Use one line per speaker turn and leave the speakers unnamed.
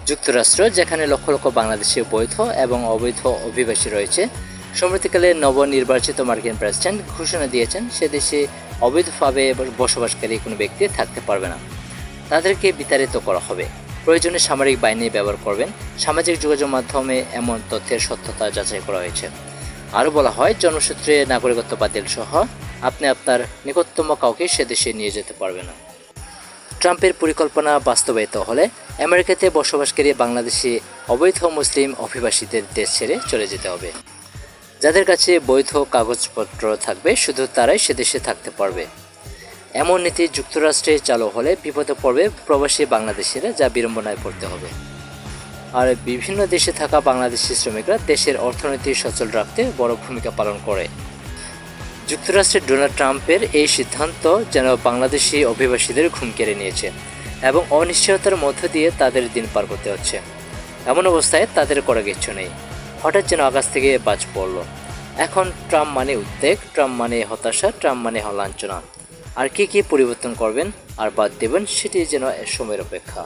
যুক্তরাষ্ট্র, যেখানে লক্ষ লক্ষ বাংলাদেশি বৈধ এবং অবৈধ অভিবাসী রয়েছে, সম্প্রতিকালে নবনির্বাচিত মার্কিন প্রেসিডেন্ট ঘোষণা দিয়েছেন সে দেশে অবৈধভাবে বসবাসকারী কোনো ব্যক্তি থাকতে পারবে না। তাদেরকে বিতাড়িত করা হবে। প্রয়োজনে সামরিক বাহিনী ব্যবহার করবেন। সামাজিক যোগাযোগ মাধ্যমে এমন তথ্যের সত্যতা যাচাই করা হয়েছে। আরও বলা হয়, জন্মসূত্রে নাগরিকত্ব বাতিল সহ আপনি আপনার নিকটতম কাউকে সে দেশে নিয়ে যেতে পারবেন না। ট্রাম্পের পরিকল্পনা বাস্তবায়িত হলে আমেরিকাতে বসবাসকারী বাংলাদেশি অবৈধ মুসলিম অভিবাসীদের দেশ ছেড়ে চলে যেতে হবে। যাদের কাছে বৈধ কাগজপত্র থাকবে শুধু তারাই সে দেশে থাকতে পারবে। এমন নীতি যুক্তরাষ্ট্রে চালু হলে বিপদে পড়বে প্রবাসী বাংলাদেশিরা, যা বিড়ম্বনায় পড়তে হবে। আর বিভিন্ন দেশে থাকা বাংলাদেশি শ্রমিকরা দেশের অর্থনীতি সচল রাখতে বড় ভূমিকা পালন করে। যুক্তরাষ্ট্রের ডোনাল্ড ট্রাম্পের এই সিদ্ধান্ত যেন বাংলাদেশি অভিবাসীদের ঘুম কেড়ে নিয়েছে এবং অনিশ্চয়তার মধ্য দিয়ে তাদের দিন পার করতে হচ্ছে। এমন অবস্থায় তাদের করার কিছু নেই। হঠাৎ যেন আকাশ থেকে বাজ পড়ল। এখন ট্রাম্প মানে উদ্বেগ, ট্রাম্প মানে হতাশা, ট্রাম্প মানে লাঞ্ছনা। আর কি পরিবর্তন করবেন আর বাদ দেবেন সেটি যেন সময়ের অপেক্ষা।